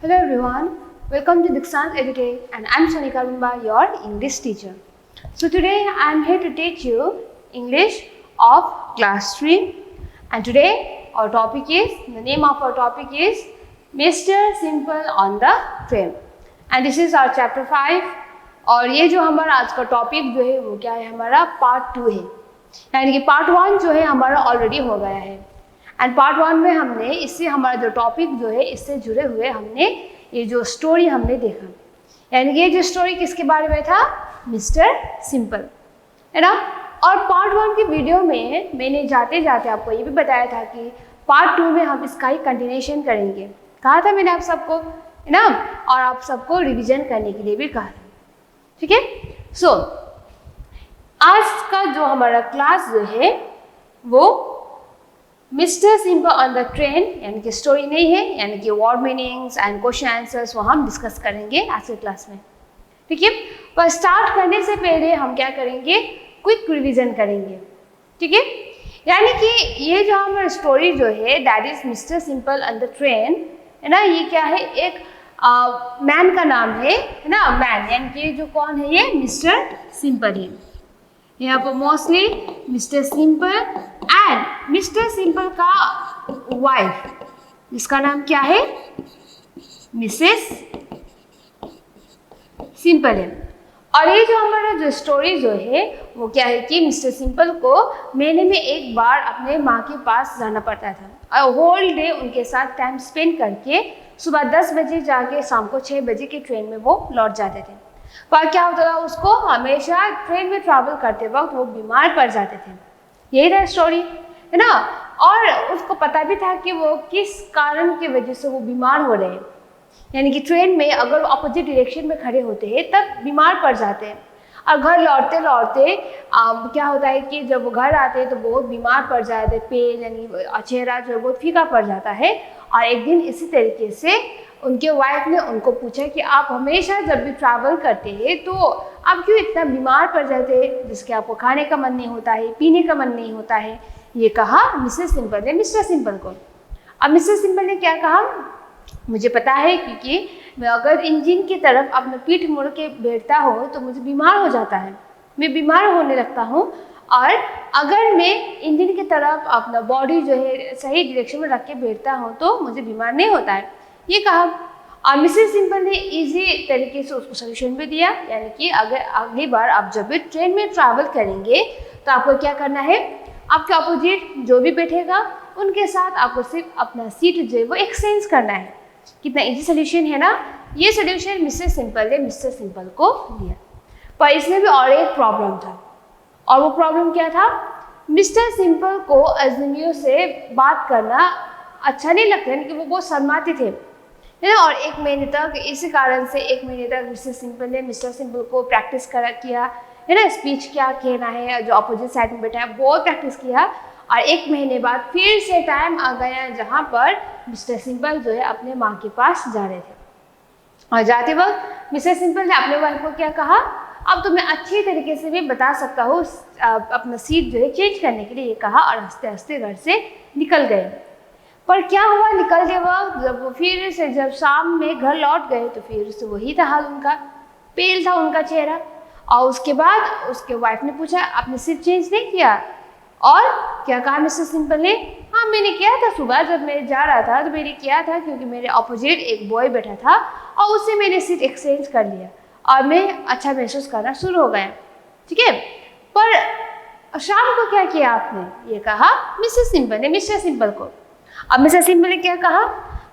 Hello everyone, welcome to Dikshant Educate and I am Sonika Rumba, your English teacher. So today I am here to teach you English of class 3 and today our topic is, the name of our topic is Mr. Simple on the Train and this is our chapter 5 और ये जो हमारा आज का topic जो है वो क्या है, हमारा पार्ट 2 है, यानी कि पार्ट 1 जो है हमारा ऑलरेडी हो गया है एंड पार्ट 1 में हमने इससे हमारा जो टॉपिक जो है इससे जुड़े हुए हमने ये जो स्टोरी हमने देखा, यानी कि ये जो स्टोरी किसके बारे में था, मिस्टर सिंपल, है ना। और पार्ट 1 की वीडियो में मैंने जाते जाते आपको ये भी बताया था कि पार्ट 2 में हम इसका ही कंटिन्यूएशन करेंगे, कहा था मैंने आप सबको, है ना, और आप सबको रिविजन करने के लिए भी कहा था, ठीक है। सो आज का जो हमारा क्लास जो है वो mister simple on the train यानी कि स्टोरी नहीं है, यानी कि word meanings and question answers वो हम डिस्कस करेंगे आज के क्लास में, ठीक है। पर स्टार्ट करने से पहले हम क्या करेंगे, क्विक रिवीजन करेंगे, ठीक है। यानी कि ये जो हमारा स्टोरी जो है that is mister simple on the train, है ना, ये क्या है, एक मैन का नाम है ना, मैन, यानी कि जो कौन है, ये मिस्टर सिंपल है। यहाँ पर mostly mister simple and mister simple का वाइफ जिसका नाम क्या है, मिसेस सिंपल है। और ये जो हमारा जो स्टोरी जो है वो क्या है कि मिस्टर सिंपल को महीने में एक बार अपने माँ के पास जाना पड़ता था और होल डे उनके साथ टाइम स्पेंड करके सुबह 10 बजे जाके शाम को 6 बजे की ट्रेन में वो लौट जाते थे। पर क्या होता था, उसको हमेशा ट्रेन में ट्रैवल करते वक्त वो बीमार पड़ जाते थे, यही था स्टोरी, है ना। और उसको पता भी था कि वो किस कारण की वजह से वो बीमार हो रहे हैं, यानी कि ट्रेन में अगर अपोजिट डायरेक्शन में खड़े होते हैं तब बीमार पड़ जाते हैं और घर लौटते लौटते क्या होता है कि जब वो घर आते हैं तो बहुत बीमार पड़ जाते हैं, पेल यानी चेहरा जो है बहुत फीका पड़ जाता है। और एक दिन इसी तरीके से उनके वाइफ ने उनको पूछा कि आप हमेशा जब भी ट्रैवल करते हैं तो आप क्यों इतना बीमार पड़ जाते हैं, जिसके आपको खाने का मन नहीं होता है, पीने का मन नहीं होता है, ये कहा मिसेस सिंपल ने मिस्टर सिंपल को। अब मिस्टर सिंपल ने क्या कहा, मुझे पता है क्योंकि मैं अगर इंजन की तरफ अपना पीठ मोड़ के बैठता हूँ तो मुझे बीमार हो जाता है, मैं बीमार होने लगता हूँ, और अगर मैं इंजन की तरफ अपना बॉडी जो है सही डायरेक्शन में रख के बैठता हूँ तो मुझे बीमार नहीं होता है, ये कहा। और मिसेस सिंपल ने इजी तरीके से उसको सोल्यूशन भी दिया, यानी कि अगर अगली बार आप जब भी ट्रेन में ट्रैवल करेंगे तो आपको क्या करना है, आपके अपोजिट जो भी बैठेगा उनके साथ आपको सिर्फ अपना सीट जो है वो एक्सचेंज करना है। कितना इजी सोल्यूशन है ना। ये सोल्यूशन मिसेस सिंपल ने मिस्टर सिंपल को दिया, पर इसमें भी और एक प्रॉब्लम था, और वो प्रॉब्लम क्या था, मिस्टर सिंपल को अजनबियों से बात करना अच्छा नहीं लगता, यानी कि वो बहुत शर्माते थे, है ना। और 1 महीने तक इसी कारण से 1 महीने तक मिस्टर सिंपल ने मिस्टर सिंपल को प्रैक्टिस किया, है ना, स्पीच क्या कहना है, जो अपोजिट साइड में बैठा है बहुत प्रैक्टिस किया। और 1 महीने बाद फिर से टाइम आ गया जहाँ पर मिस्टर सिंपल जो है अपने माँ के पास जा रहे थे, और जाते वक्त मिस्टर सिंपल ने अपने वाइफ को क्या कहा, अब तो मैं अच्छी तरीके से भी बता सकता हूँ अपना सीट जो है चेंज करने के लिए, ये कहा, और हंसते हंसते घर से निकल गए। पर क्या हुआ, निकलते वक्त जब वो फिर से जब शाम में घर लौट गए तो फिर से वही था हाल उनका, पेल था उनका चेहरा। और उसके बाद उसके वाइफ ने पूछा, आपने सीट चेंज नहीं किया, और क्या कहा मिस्टर सिंपल ने, हाँ मैंने किया था, सुबह जब मैं जा रहा था तो मैंने किया था, क्योंकि मेरे अपोजिट एक बॉय बैठा था और उससे मैंने सीट एक्सचेंज कर लिया और मैं अच्छा महसूस करना शुरू हो गया, ठीक है। पर शाम को क्या किया आपने, ये कहा मिसेस सिंपल ने मिस्टर सिंपल को। अब मिस्टर सिंपल ने क्या कहा,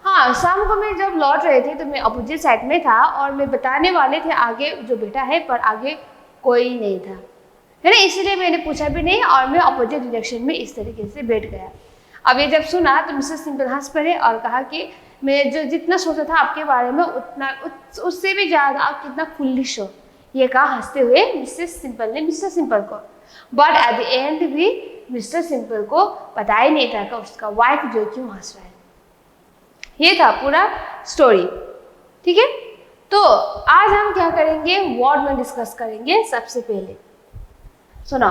हाँ शाम को मैं जब लौट रहे थे तो मैं अपोजिट साइड में था और मैं बताने वाले थे आगे जो बैठा है, पर आगे कोई नहीं था, है ना, इसलिए मैंने पूछा भी नहीं और मैं अपोजिट डायरेक्शन में इस तरीके से बैठ गया। अब ये जब सुना तो मिस्टर सिंपल हंस पड़े और कहा कि मैं जो जितना सोचा था आपके बारे में उतना उससे भी ज़्यादा आप कितना फुलिश हो, ये कहा हंसते हुए मिसेस सिंपल ने मिस्टर सिंपल को। बट एट द एंड भी मिस्टर सिंपल को पता ही नहीं था कि उसका वाइफ जो क्यों हंस रहा है। ये था पूरा स्टोरी, ठीक है। तो आज हम क्या करेंगे, वर्ड में डिस्कस करेंगे। सबसे पहले सुना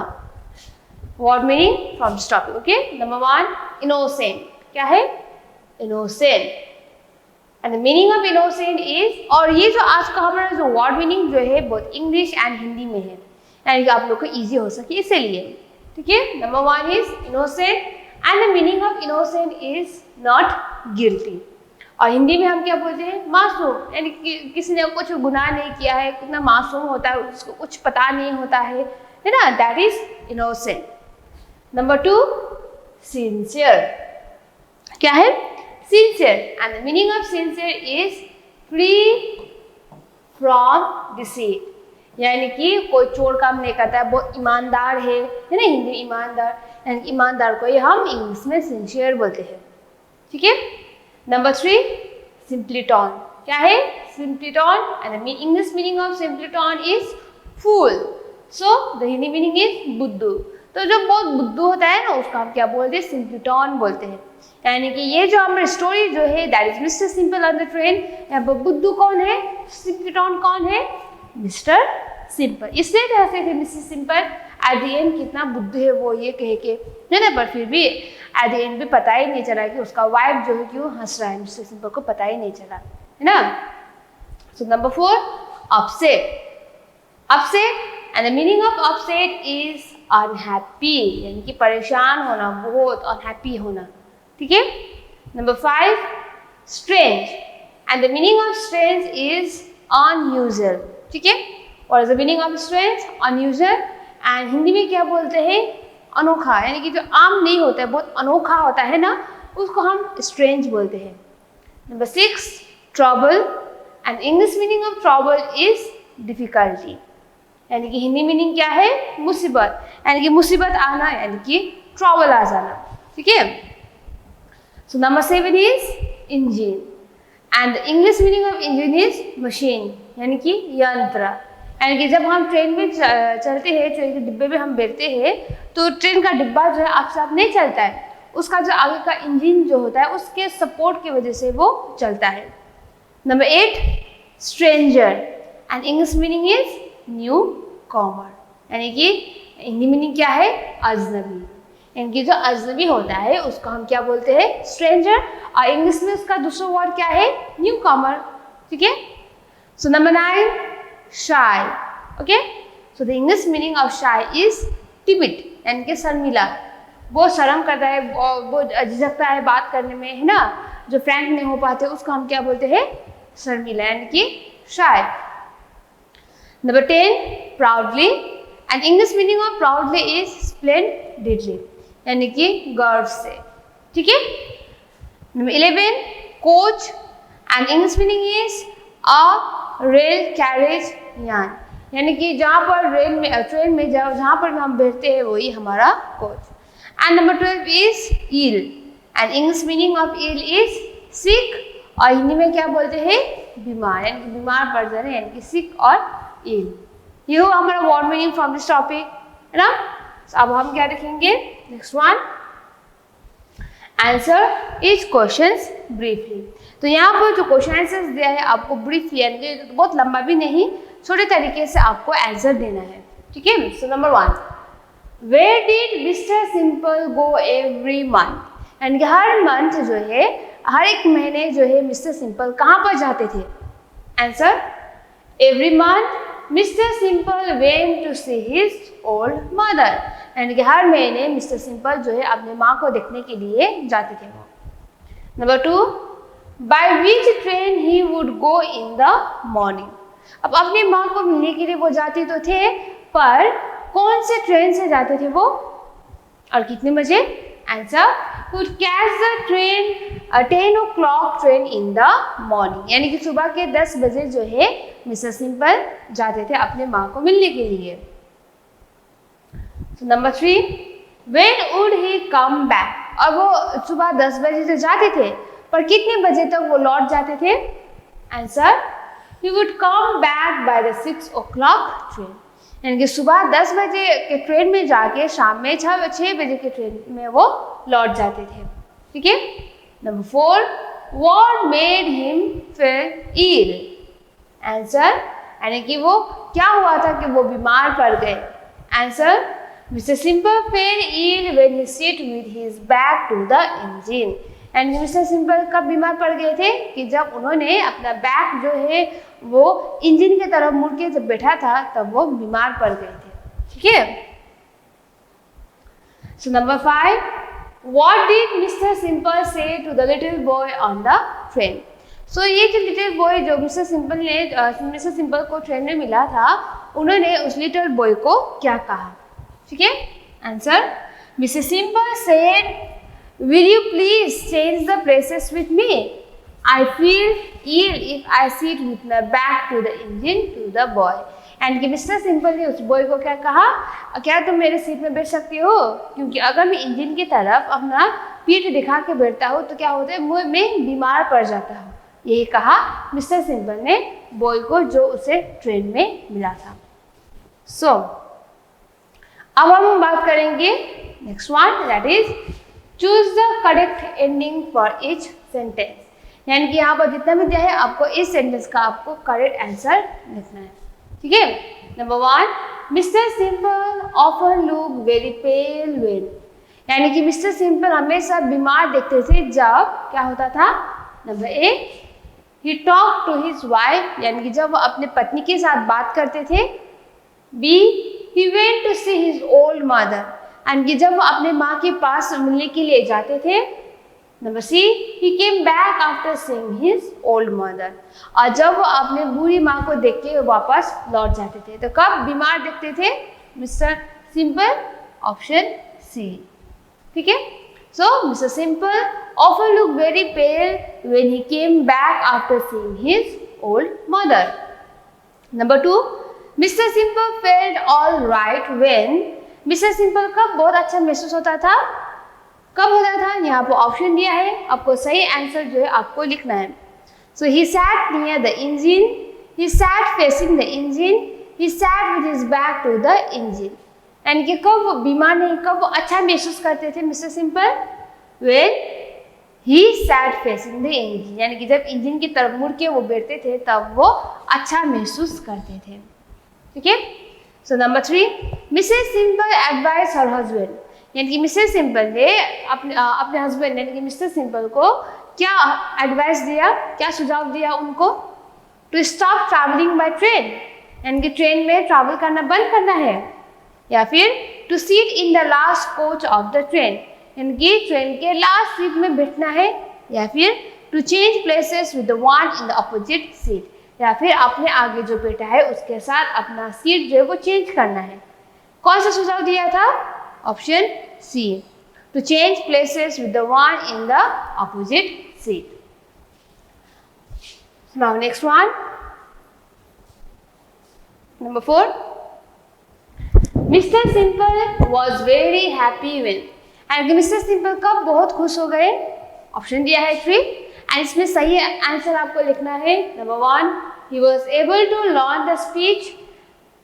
word meaning from this topic, okay. Number 1 innocent, क्या है, innocent, and the meaning of innocent is, और ये जो आज का हमारा जो वर्ड मीनिंग जो है बहुत इंग्लिश एंड हिंदी में है, यानी कि आप लोग को ईजी हो सके इसलिए, ठीक है। Number 1 is innocent and the meaning of innocent is not guilty. और हिंदी में हम क्या बोलते हैं, मासूम, यानी कि किसी ने कुछ गुनाह नहीं किया है, कितना मासूम होता है, उसको कुछ पता नहीं होता है ना, that is innocent. Number 2 sincere, क्या है, sincere, and the meaning of sincere is free from deceit, यानी कि कोई चोर काम नहीं करता है, बहुत ईमानदार है ना, हिंदी ईमानदार, यानी कि ईमानदार को ही हम इंग्लिश में सिंसियर बोलते हैं, ठीक है। नंबर 3 सिंप्लीटॉन, क्या है, simpleton, and the English meaning of simpleton is fool, so the Hindi meaning is बुद्धू। तो जो बहुत बुद्धू होता है ना, उसका हम क्या बोलते हैं, सिंप्लीटॉन बोलते हैं। यानी कि ये जो हमारी स्टोरी जो है that is mister simple on the train, यहाँ पर बुद्धू कौन है, सिंप्लीटॉन कौन है, मिस्टर सिंपल। इसलिए कहते थे mister simple, at the end कितना बुद्धू है वो ये कह के, है ना, पर फिर भी एट द एंड भी पता ही नहीं चला कि उसका वाइफ जो है क्यों हंस रहा है, मिस्टर सिंपल को पता ही नहीं चला, है ना। So number 4 upset, upset, and the meaning of upset is unhappy, यानी कि परेशान होना, बहुत अनहैप्पी होना, ठीक है। Number 5 strange, and the meaning of strange is unusual, ठीक है। और the meaning of strange unusual, and Hindi में क्या बोलते हैं, अनोखा, यानी कि जो आम नहीं होता है, बहुत अनोखा होता है ना, उसको हम स्ट्रेंज बोलते हैं। Number 6 trouble, and English meaning of trouble is difficulty, यानी कि हिंदी मीनिंग क्या है, मुसीबत, यानी कि मुसीबत आना, यानी कि ट्रबल आ जाना, ठीक है। So number 7 is engine, and the English meaning of engine is machine, यानी कि यंत्र, यानी कि जब हम ट्रेन में चलते हैं, ट्रेन के डिब्बे में हम बैठते हैं, तो ट्रेन का डिब्बा जो है आप साथ नहीं चलता है, उसका जो आगे का इंजन जो होता है उसके सपोर्ट की वजह से वो चलता है। Number 8 stranger, and English meaning is newcomer, यानी कि हिंदी मीनिंग क्या है, अजनबी, यानी कि जो अजनबी होता है उसको हम क्या बोलते हैं, स्ट्रेंजर, और इंग्लिश में उसका दूसरा वर्ड क्या है, न्यू कॉमर, ठीक है। So number 9 shy, okay, so the English meaning of shy is timid, यानी कि शर्मिला, बहुत शर्म करता है, बहुत झिझकता है बात करने में, है ना, जो फ्रैंक नहीं हो पाते उसको हम क्या बोलते हैं, शर्मिला, यानी कि shy. Number 10 proudly, and English meaning of proudly is splendidly, यानी कि गर्व से, ठीक है। Number 11 coach, and English meaning is a rail carriage यान, यानी कि जहाँ पर रेल में ट्रेन में जहाँ पर हम बैठते हैं वही हमारा coach. And number 12 is ill, and English meaning of ill is sick, और हिंदी में क्या बोलते हैं, बीमार, यानी कि बीमार पड़ जाना, यानी कि सिक और ईल। ये हो हमारा word meaning from this topic, है ना। अब हम क्या देखेंगे, next one, answer is questions briefly. तो यहाँ पर जो क्वेश्चन आंसर्स दिया है आपको ब्रीफली, यानी कि बहुत लंबा भी नहीं, छोटे तरीके से आपको आंसर देना है, ठीक है। So number 1 where did mister Simple go every month, यानी कि हर मंथ जो है, हर एक महीने जो है मिस्टर सिंपल कहाँ पर जाते थे, answer every month mister Simple went to see his old mother, यानी कि हर महीने मिस्टर सिंपल जो है अपने माँ को देखने के लिए जाते थे वो। Number 2 by which train he would go in the morning, अब अपनी माँ को मिलने के लिए वो जाते तो थे, पर कौन से ट्रेन से जाते थे वो और कितने बजे, answer would catch the train 10 o'clock train in the morning, यानी कि सुबह के 10 बजे जो है मिस्टर सिंपल जाते थे अपने माँ को मिलने के लिए। Number 3 when would he come back, और वो सुबह 10 बजे तो जाते थे, पर कितने बजे तक वो लौट जाते थे, answer he would come back by the 6 o'clock train, यानी कि सुबह 10 बजे के ट्रेन में जाके शाम में 6 बजे के ट्रेन में वो लौट जाते थे, ठीक है। Number 4 what made him feel ill, answer यानी कि वो क्या हुआ था कि वो बीमार पड़ गए, answer mister Simple fell ill when he sit with his back to the engine, and mister Simple कब बीमार पड़ गए थे कि जब उन्होंने अपना बैक जो है वो इंजन की तरफ मुड़ के जब बैठा था तब वो बीमार पड़ गए थे। ठीक है, so number 5, what did mister Simple say to the little boy on the train. सो ये जो लिटिल बॉय जो मिस्टर सिंपल को ट्रेन में मिला था, उन्होंने उस लिटिल बॉय को क्या कहा। ठीक है, answer, mister simple said, will you please change the places with me? I feel ill if I sit with my back to the engine to the boy. And कि मिस्टर सिंपल ने उस boy को क्या कहा, क्या तुम मेरे seat में बैठ सकती हो, क्योंकि अगर मैं इंजन की तरफ अपना पीठ दिखा के बैठता हूँ तो क्या होता है, मैं बीमार पड़ जाता हूँ। यही कहा मिस्टर सिंपल ने बॉय को जो उसे ट्रेन में मिला था। सो अब हम बात करेंगे next one, that is choose the correct ending for each sentence. यानी कि यहाँ पर जितना भी दिया है आपको इस सेंटेंस का आपको करेक्ट आंसर लिखना है। ठीक है, number 1, mister simple often look very pail when. यानी कि मिस्टर सिंपल हमेशा बीमार देखते थे जब क्या होता था। Number 1, he talk to his wife, यानी कि जब वो अपने पत्नी के साथ बात करते थे। B, he went to see his old mother, यानी कि जब वो अपने माँ के पास मिलने के लिए जाते थे। Number C, he came back after seeing his old mother, और जब वो अपने बूढ़ी माँ को देख के वापस लौट जाते थे। तो कब बीमार देखते थे मिस्टर सिंपल, ऑप्शन सी। ठीक है, so Mister Simple often looked very pale when he came back after seeing his old mother. Number 2, Mr. Simple felt all right when Mr. Simple कब बहुत अच्छा महसूस होता था, कब होता था, यहाँ पर ऑप्शन दिया है, आपको सही आंसर जो है आपको लिखना है। So he sat near the engine, he sat facing the engine, he sat with his back to the engine. यानी कि कब वो बीमार नहीं, कब वो अच्छा महसूस करते थे mister simple, when he sat facing the engine, यानी कि जब इंजन की तरफ मुड़ के वो बैठते थे तब वो अच्छा महसूस करते थे। ठीक है, so number 3, Mrs simple advice her husband, यानी कि मिसेस सिंपल ने अपने हस्बैंड यानी कि मिस्टर सिंपल को क्या एडवाइस दिया, क्या सुझाव दिया उनको, to stop travelling by train, यानी कि ट्रेन में ट्रैवल करना बंद करना है, या फिर to seat in the last coach of the train, यानी कि ट्रेन के लास्ट सीट में बैठना है, या फिर to change places with the one in the opposite seat, या फिर अपने आगे जो बैठा है उसके साथ अपना सीट जो है वो चेंज करना है। कौन सा सुझाव दिया था, option C, to change places with the one in the opposite seat. Now next one, number 4, mister Simple was very happy when, and mister Simple कब बहुत खुश हो गए, ऑप्शन दिया है 3, एंड इसमें सही आंसर आपको लिखना है। Number 1, he was able to learn the speech,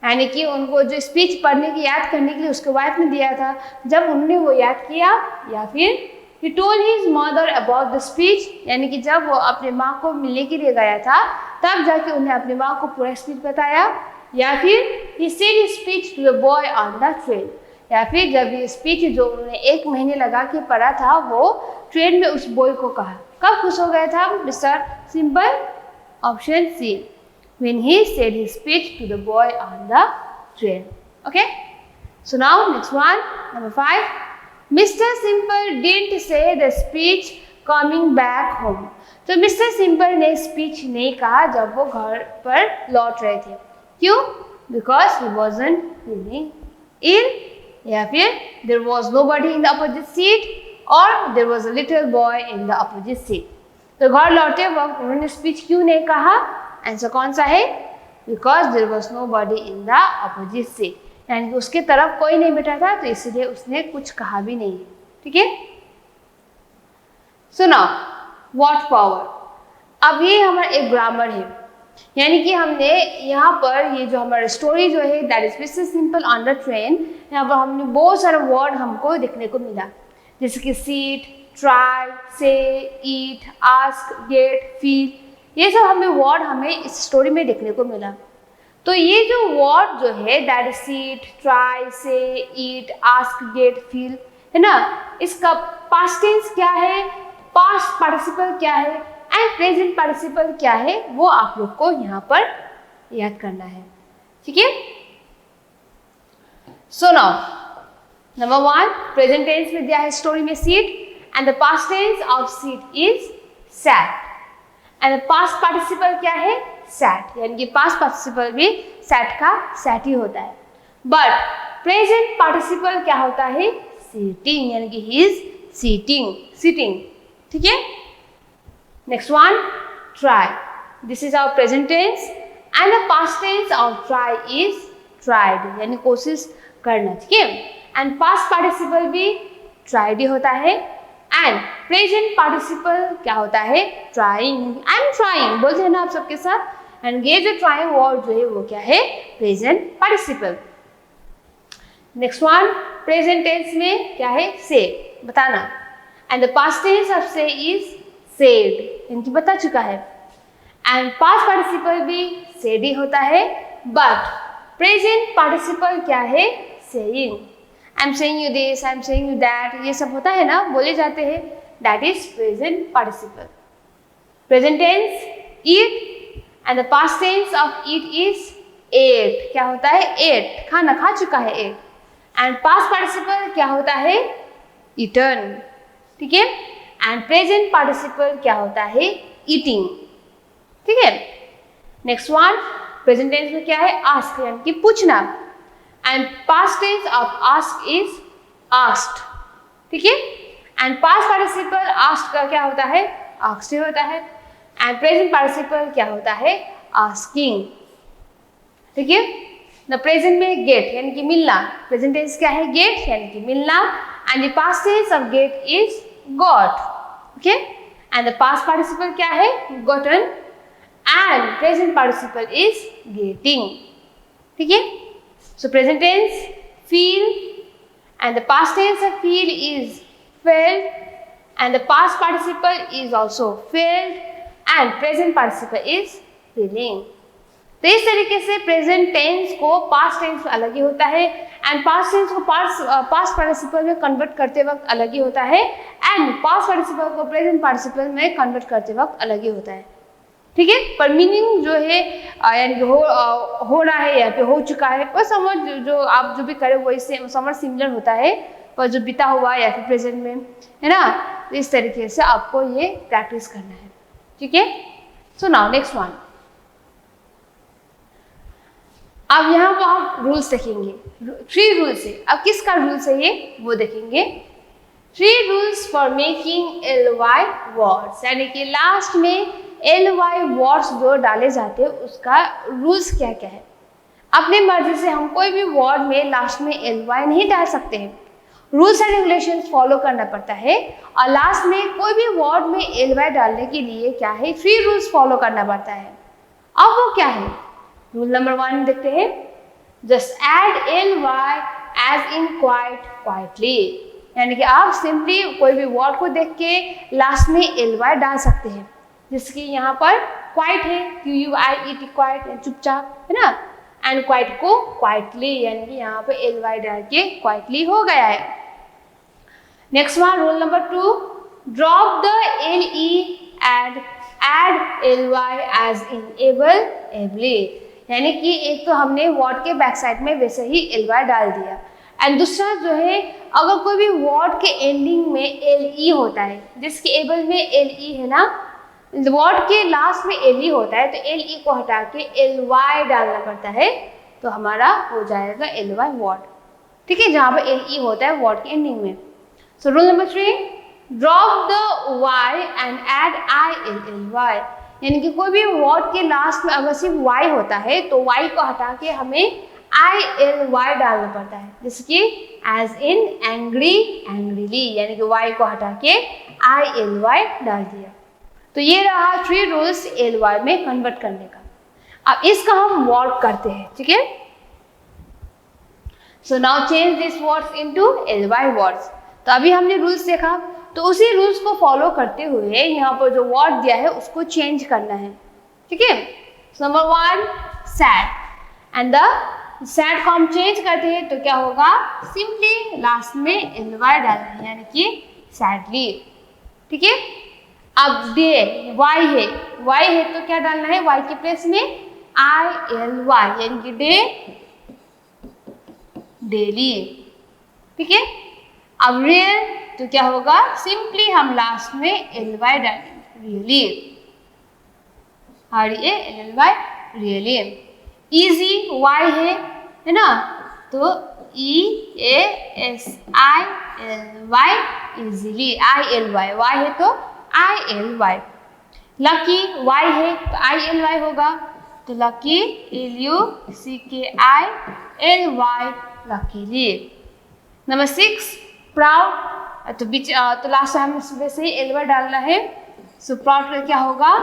यानी कि उनको जो स्पीच पढ़ने की याद करने के लिए उसके वाइफ ने दिया था, जब उन्होंने वो याद किया, या फिर he told his mother about the speech, यानी कि जब वो अपने माँ को मिलने के लिए गया था तब जाके उन्हें अपनी माँ को पूरा स्पीच बताया, या फिर he said his speech to the boy on the train, या फिर जब ये स्पीच जो उन्होंने 1 महीने लगा के पढ़ा था वो ट्रेन में उस बॉय को कहा। कब खुश हो गया था mister Simple, option C, when he said his speech to the boy on the train. Okay, so now next one, number 5, Mr. Simple didn't say the speech coming back home. तो mister simple ने speech नहीं कहा जब वो घर पर लौट रहे थे। क्यों? Because he wasn't feeling ill, या फिर there was nobody in the opposite seat, or there was a little boy in the opposite seat. तो घर लौटते वक्त उन्होंने स्पीच क्यों नहीं कहा, आंसर कौन सा है, because there was nobody in the opposite seat, यानी कि उसके तरफ कोई नहीं बैठा था तो इसलिए उसने कुछ कहा भी नहीं है। ठीक है, सो नाउ व्हाट पावर, अब ये हमारा एक ग्रामर है, यानी कि हमने यहाँ पर ये जो हमारा स्टोरी जो है that is mister simple on the train, यहाँ पर हमने बहुत सारे वर्ड हमको देखने को मिला, जैसे कि सीट, ट्राई, से, ईट, आस्क, गेट, फील, ये सब हमें वर्ड हमें इस स्टोरी में देखने को मिला। तो ये जो वर्ड जो है दैट इज सीट, ट्राई, से, ईट, आस्क, गेट, फील, है ना, इसका पास्ट टेंस क्या है, पास्ट पार्टिसिपल क्या है एंड प्रेजेंट पार्टिसिपल क्या है वो आप लोग को यहाँ पर याद करना है, ठीक है। So now number 1 present tense में दिया है स्टोरी में seat and the past tense of seat is sat and past participle क्या है सैट, यानी कि पास्ट पार्टिसिपल भी सैट का सैट ही होता है। बट प्रेजेंट पार्टिसिपल क्या होता है सीटिंग, यानी कि ही इज सीटिंग, ठीक है। Next one try, this is our present tense and the past tense of try is tried, यानी कोशिश करना, ठीक है। एंड पास्ट पार्टिसिपल भी ट्राइड ही होता है एंड प्रेजेंट पार्टिसिपल क्या होता है ट्राइंग, आई एम ट्राइंग बोलते हैं ना आप सबके साथ। एंड ये जो ट्राइंग वर्ड जो है वो क्या है present participle. Next one present tense में क्या है से, बताना। And the past tense of say is said, इनकी बता चुका है। एंड पास्ट पार्टिसिपल भी सेड ही होता है बट प्रेजेंट पार्टिसिपल क्या है saying. I am saying you this, I am saying you that, ये सब होता है ना, बोले जाते हैं, that is present participle. Present tense eat and the past tense of eat is eight, क्या होता है एट, खाना खा चुका है एट। एंड पास्ट पार्टिसिपल क्या होता है ईटन, ठीक है। एंड प्रेजेंट पार्टिसिपल क्या होता है ईटिंग, ठीक है। नेक्स्ट वन प्रेजेंट टेंस में क्या है आस्क, यानी कि पूछना। And past tense of ask is asked, ठीक है। एंड पास्ट पार्टिसिपल आस्क्ड का क्या होता है आस्क्ड होता है एंड प्रेजेंट पार्टिसिपल क्या होता है आस्किंग, ठीक है। द प्रेजेंट में गेट यानी कि मिलना, प्रेजेंट टेंस क्या है गेट यानी कि मिलना and the past tense of get is got, okay. And the past participle क्या है gotten and present participle is getting, ठीक है। So present tense feel and the past tense of feel is felt and the past participle is also felt and present participle is feeling। तो इस तरीके से present tense को past tense में अलग ही होता है एंड पास्ट टेंस को पास्ट पार्टिसिपल में कन्वर्ट करते वक्त अलग ही होता है एंड पास्ट पार्टिसिपल को प्रेजेंट पार्टिसिपल में कन्वर्ट करते वक्त अलग ही होता है, ठीक है। पर मीनिंग जो है यानी कि हो रहा है या फिर हो चुका है वो समझ जो आप जो भी करें वो इससे समझ सिमिलर होता है, पर जो बीता हुआ या फिर प्रेजेंट में है ना, तो इस तरीके से आपको ये प्रैक्टिस करना है, ठीक है। सो नाउ नेक्स्ट वन, अब यहाँ पर हम रूल्स देखेंगे, 3 रूल्स है। अब किसका रूल्स है ये वो देखेंगे। 3 rules for making ly words, यानी कि लास्ट में ly वर्ड्स जो डाले जाते हैं उसका रूल्स क्या क्या है। अपनी मर्जी से हम कोई भी वर्ड में लास्ट में ly नहीं डाल सकते हैं, रूल्स एंड रेगुलेशंस फॉलो करना पड़ता है और लास्ट में कोई भी वर्ड में ly डालने के लिए क्या है 3 रूल्स फॉलो करना पड़ता है। अब वो क्या है, रूल नंबर 1 देखते हैं, just add ly as in quiet quietly, यानी कि आप सिंपली कोई भी वर्ड को देख के लास्ट में ly डाल सकते हैं, जिसकी यहाँ पर क्वाइट है QUIET क्वाइट, चुपचाप है ना, एंड क्वाइट को क्वाइटली यानी कि यहाँ पे ly डाल के क्वाइटली हो गया है। Next one rule number 2, drop the LE and add ly as in ably, यानी कि एक तो हमने वर्ड के बैक साइड में वैसे ही ly डाल दिया एंड दूसरा जो है अगर कोई भी वर्ड के एंडिंग में LE होता है, जिसके एबल में LE है ना, वर्ड के लास्ट में LE होता है तो LE को हटा के ly डालना पड़ता है, तो हमारा हो जाएगा ly वर्ड, ठीक है, जहाँ पे LE होता है वर्ड के एंडिंग में। So rule number 3, drop the y and add ILLY, यानी कि कोई भी वर्ड के लास्ट में अगर सिर्फ y होता है तो y को हटा के हमें ILY डालना पड़ता है, जैसे कि एज इन एंग्री एंग्रीली, यानी कि y को हटा के ILY डाल दिया। तो ये रहा 3 रूल्स ly में कन्वर्ट करने का। अब इसका हम वर्क करते हैं, ठीक है। So now change this words into ly words. तो अभी हमने रूल्स देखा, तो उसी रूल्स को फॉलो करते हुए यहाँ पर जो वर्ड दिया है उसको चेंज करना है, ठीक है। Number 1 sad and the sad को हम चेंज करते हैं तो क्या होगा, सिंपली लास्ट में ly डालना है, यानी कि सैडली, ठीक है। अब डे वाई है तो क्या डालना है, वाई के प्लेस में ILY, यानी कि डे डेली, ठीक है। अब रियल तो क्या होगा, सिंपली हम लास्ट में LY डालेंगे, really, REALLY, really. Easy Y है ना, तो EASILY, इजीली, ILY, वाई है तो ILY। लकी वाई है तो ILY होगा, तो lucky LUCKILY, luckily. Number 6 proud, तो लास्ट टाइम सुबह से ही LY डालना है, सो प्राउड का क्या होगा,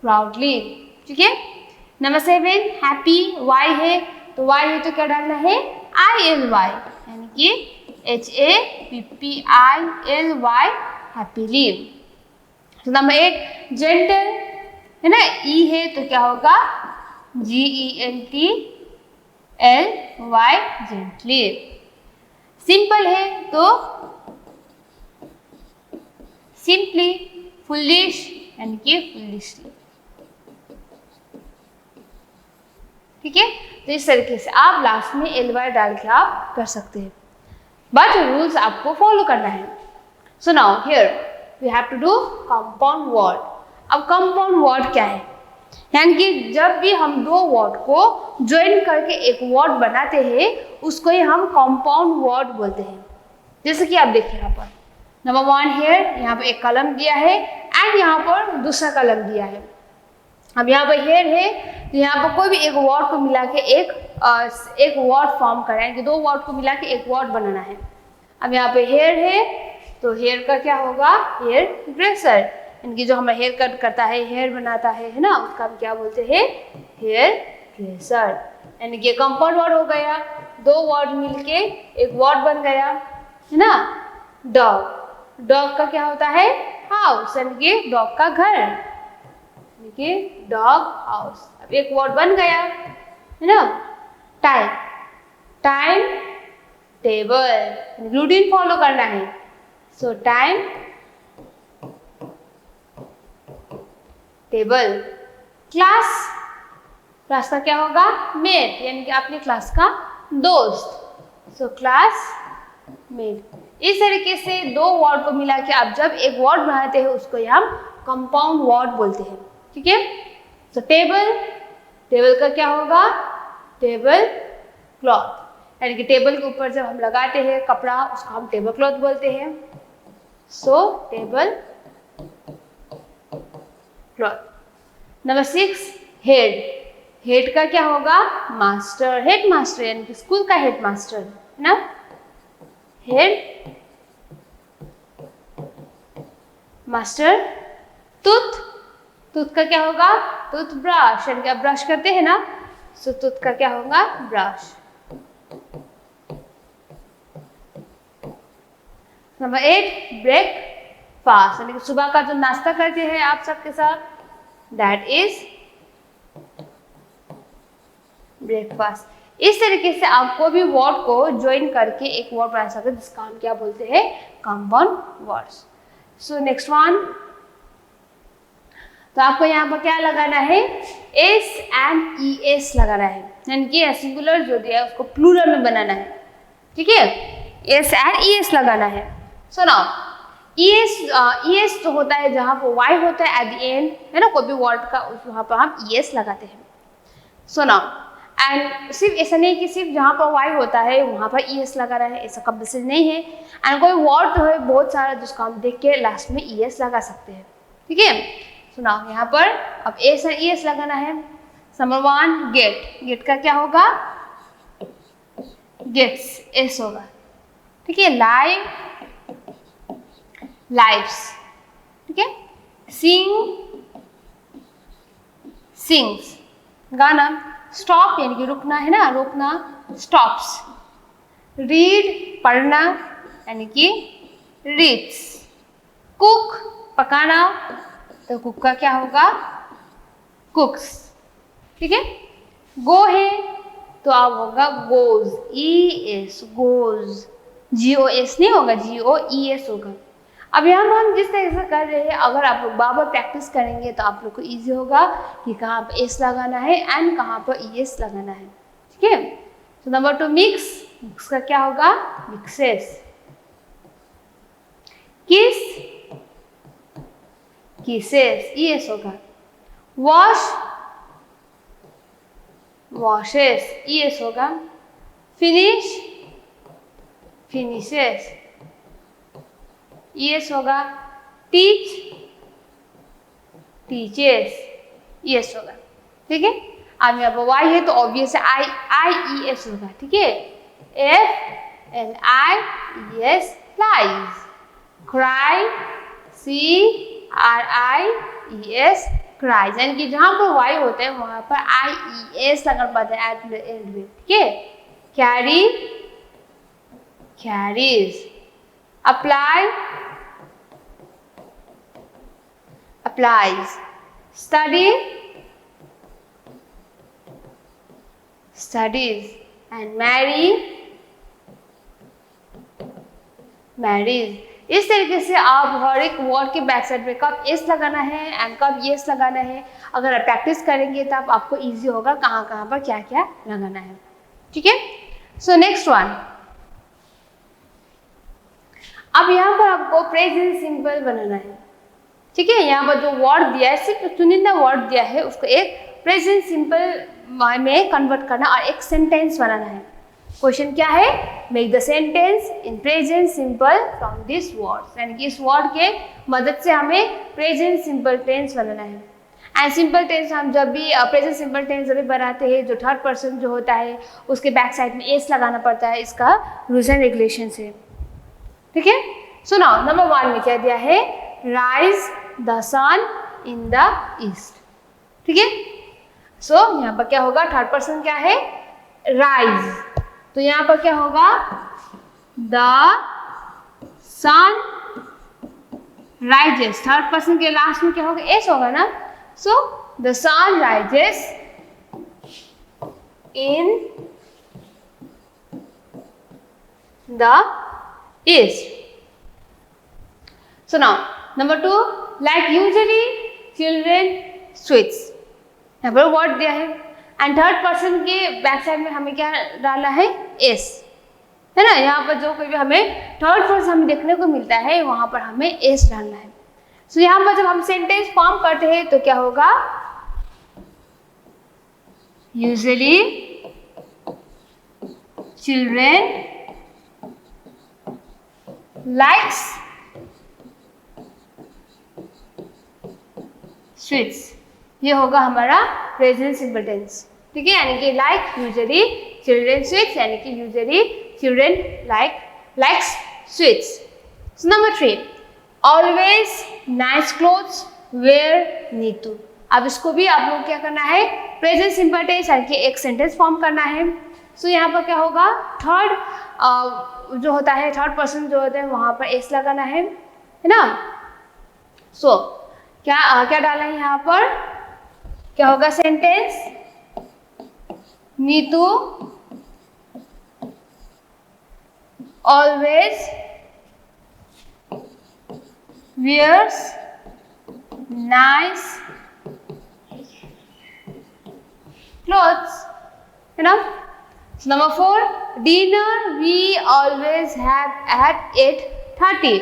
प्राउडली, ठीक है। नंबर 7 हैप्पी वाई है तो क्या डालना है, ILY, यानी कि HAPPILY, हैप्पीली। तो नंबर 8 जेंटल है ना, E है तो क्या होगा, GENTLY, जेंटली। सिंपल है तो सिंपली, फुलिश यानी कि फुलिशली, ठीक है। तो इस तरीके से आप लास्ट में LY डाल के आप कर सकते हैं, बट रूल्स आपको फॉलो करना है। So now here we have to do compound word. अब कंपाउंड वर्ड क्या है, यानी कि जब भी हम दो वर्ड को ज्वाइन करके एक वर्ड बनाते हैं उसको ही हम कंपाउंड वर्ड बोलते हैं। जैसे कि आप देखिए यहाँ पर नंबर 1 हियर, यहाँ पर एक कलम दिया है एंड यहाँ पर दूसरा कलम दिया है। अब यहाँ पर हेयर है तो यहाँ पर कोई भी एक वर्ड को मिला के एक वर्ड फॉर्म करें, यानी कि दो वर्ड को मिला के एक वर्ड बनाना है। अब यहाँ पे हेयर है तो हेयर का क्या होगा, हेयर ड्रेसर, यानी कि जो हमारा हेयर कट करता है, हेयर बनाता है ना, उसका हम क्या बोलते हैं, हेयर ड्रेसर। यानी कि कंपाउंड वर्ड हो गया, दो वर्ड मिलके एक वर्ड बन गया, है ना। डॉग, डॉग का क्या होता है, हाउस, यानी कि डॉग का घर, डॉग हाउस। अब एक वर्ड बन गया, है ना। Time, time table, routine follow करना है, सो टाइम टेबल। क्लास, क्लास का क्या होगा, मेट, यानी कि अपनी क्लास का दोस्त, सो क्लास मेट। इस तरीके से दो वर्ड को मिला के आप जब एक वर्ड बनाते हैं उसको हम कंपाउंड वर्ड बोलते हैं, ठीक है। तो टेबल, टेबल का क्या होगा, टेबल क्लॉथ, यानी कि टेबल के ऊपर जब हम लगाते हैं कपड़ा उसको हम टेबल क्लॉथ बोलते हैं, सो table cloth. Number 6 head, head का क्या होगा, मास्टर, हेड मास्टर, यानी कि स्कूल का हेड मास्टर, है ना। Head master. टूथ, टूथ का क्या होगा, टूथ ब्रश, यानी कि आप ब्रश करते हैं ना, सो टूथ का क्या होगा, ब्रश। नंबर 8 ब्रेकफास्ट, यानी कि सुबह का जो नाश्ता करते हैं आप सबके साथ, दैट इज ब्रेकफास्ट। इस तरीके से आप कोई भी वर्ड को ज्वाइन करके एक वर्ड बना सकते हैं जिसका हम क्या बोलते हैं, compound words. So next one, तो आपको यहाँ पर क्या लगाना है, एस एंड ES लगाना है, यानी कि सिंगुलर जो दिया है उसको प्लूरल में बनाना है, ठीक है। एस एंड ES लगाना है। सो नाउ ES जो होता है जहाँ पर Y होता है एट द एंड, है ना, कोई भी वर्ड का वहाँ पर हम ES लगाते हैं। सो नाउ एंड सिर्फ ऐसा नहीं कि सिर्फ जहाँ पर Y होता है वहाँ पर ES लगाना है, ऐसा कंपल्सरी नहीं है। एंड कोई वर्ड है बहुत सारा जिसको हम देख के लास्ट में ES लगा सकते हैं, ठीक है। सुनाओ यहाँ पर अब एस और ES लगाना है। नंबर 1 गेट, गेट का क्या होगा, गेट्स, एस होगा, ठीक है। लाइव, लाइव्स, ठीक है। सिंग, सिंग्स, गाना। स्टॉप यानी कि रुकना, है ना, रोकना, स्टॉप्स। रीड, पढ़ना, यानी कि रीड्स। कुक, पकाना, तो कुक का क्या होगा, कुक्स, ठीक है। गो है तो अब होगा गोज, ES, गोज, GOS नहीं होगा, GOES होगा। अब यहाँ पर हम जिस तरह से कर रहे हैं, अगर आप लोग बार बार प्रैक्टिस करेंगे तो आप लोग को ईजी होगा कि कहाँ पर एस लगाना है एंड कहाँ पर ई एस लगाना है। ठीक है, तो नंबर 2 मिक्स, मिक्स का क्या होगा? मिक्सेस। किस, किसेस, ई एस होगा। वॉश, वॉशेस, ई एस होगा। फिनिश, फिनिशेस, ई एस होगा। टीच, टीचेस, ई एस होगा। ठीक है, अब यहाँ पर वाई है तो ऑब्वियस आई ई एस होगा। ठीक है, F N I E S, flies. Cry, C R I E S, cries. यानी कि जहां पर वाई होता है वहां पर आई ई एस लगना पड़ता है एट एंड में। ठीक है, carry, carries. Apply, applies. Study, studies. And marry, marries. इस तरीके से आप हर एक वर्ड के बैक साइड में कब एस लगाना है एंड कब येस लगाना है, अगर आप प्रैक्टिस करेंगे तब आपको इजी होगा कहाँ कहाँ पर क्या क्या लगाना है। ठीक है, सो नेक्स्ट वन। अब यहाँ पर आपको प्रेजेंट सिंपल बनाना है। ठीक है, यहाँ पर जो वर्ड दिया है, सिर्फ चुनिंदा वर्ड दिया है, उसको एक प्रेजेंट सिंपल में कन्वर्ट करना और एक सेंटेंस बनाना है। क्वेश्चन क्या है? Make the sentence in present simple from this words. यानी कि इस वर्ड के मदद से हमें प्रेजेंट सिंपल टेंस बनाना है। एंड सिंपल टेंस हम जब भी प्रेजेंट सिंपल टेंस जब भी बनाते हैं, जो थर्ड पर्सन जो होता है उसके बैक साइड में एस लगाना पड़ता है, इसका रूल्स एंड रेगुलेशन से। ठीक है, सुनो नंबर 1 में क्या दिया है? Rise the sun in the east. ठीक है, सो यहाँ पर क्या होगा? थर्ड पर्सन क्या है? राइज। तो यहाँ पर क्या होगा? The sun rises. Third person के लास्ट में क्या होगा? एस होगा ना। So the sun rises in the east. So now, number 2, like usually children sweets. यहाँ पर वर्ड दिया है एंड थर्ड पर्सन के बैक साइड में हमें क्या डालना है? एस, है ना। यहाँ पर जो कोई भी हमें थर्ड पर्सन हमें देखने को मिलता है वहाँ पर हमें एस डालना है। सो यहाँ पर जब हम सेंटेंस फॉर्म करते हैं तो क्या होगा? Usually children likes sweets. ये होगा हमारा प्रेजेंट सिंपल टेंस। ठीक है, यानी कि लाइक यूजुअली चिल्ड्रेन स्वीट्स, यानी कि usually children likes sweets. Number 3, always nice clothes wear Neetu. अब इसको भी आप लोग क्या करना है? प्रेजेंट सिंपल टेंस यानी कि एक सेंटेंस फॉर्म करना है। सो यहाँ पर क्या होगा? थर्ड जो होता है, थर्ड पर्सन जो होते हैं वहाँ पर एस लगाना है ना। सो क्या डाला है यहाँ पर? क्या होगा sentence? Neetu always wears nice clothes, है ना। So number 4, dinner we always have at 8:30।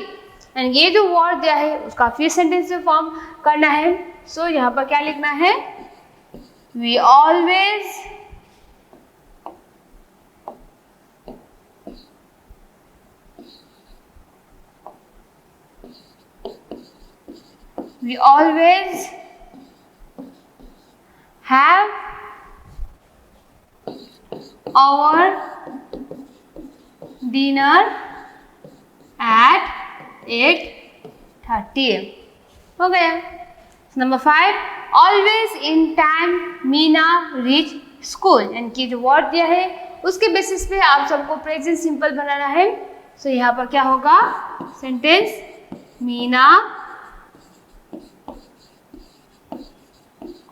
And ये जो वर्ड दिया है उसका फिर सेंटेंस में फॉर्म करना है। सो यहाँ पर क्या लिखना है? we always have our dinner at 8:30। हो गया। Number 5, always in time Meena reach school. यानी कि जो वर्ड दिया है उसके बेसिस पे आप सबको प्रेजेंट सिंपल बनाना है। सो यहाँ पर क्या होगा? Sentence Meena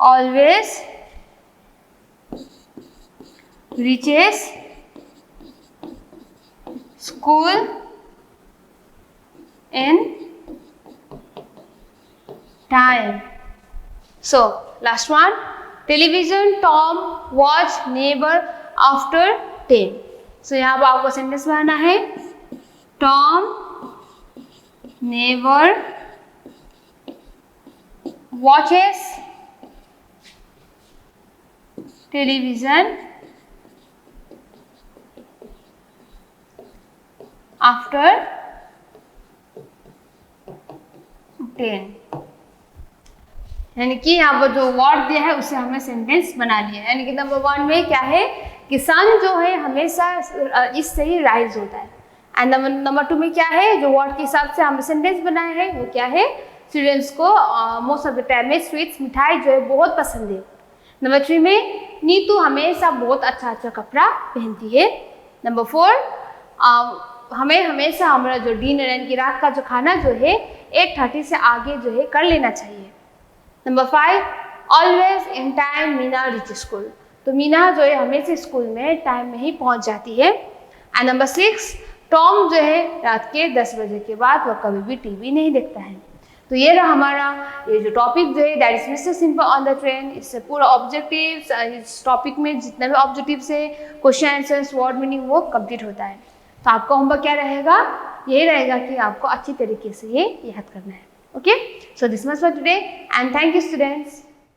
always reaches school in time. So last one, television Tom watch neighbor after 10. So यहाँ पर आपको सेंटेंस बनाना है, Tom never watches television after 10. यानी कि यहाँ पर जो वर्ड दिया है उसे हमें सेंटेंस बना लिया है। यानी कि नंबर 1 में क्या है कि सन जो है हमेशा इससे ही राइज होता है। एंड नंबर 2 में क्या है, जो वर्ड के हिसाब से हमने सेंटेंस बनाया है वो क्या है, स्टूडेंट्स को मोस्ट ऑफ द टाइम में स्वीट्स मिठाई जो है बहुत पसंद है। नंबर 3 में नीतू हमेशा बहुत अच्छा कपड़ा पहनती है। नंबर 4 हमें हमेशा हमारा जो डिनर यानी कि रात का जो खाना जो है 8:30 से आगे जो है कर लेना चाहिए। Number 5 always in time Meena reach school, तो मीना जो है हमेशा स्कूल में टाइम में ही पहुंच जाती है। एंड नंबर 6 टॉम जो है रात के 10 बजे के बाद वह कभी भी टीवी नहीं देखता है। तो ये रहा हमारा ये जो टॉपिक जो है that is mister simple on the train. इससे पूरा ऑब्जेक्टिव्स, इस टॉपिक में जितना भी ऑब्जेक्टिव्स है, क्वेश्चन आंसर्स, वर्ड मीनिंग वो कंप्लीट होता है। तो आपका होमवर्क क्या रहेगा, ये रहेगा कि आपको अच्छी तरीके से ये याद करना है। Okay, so this much for today and thank you students.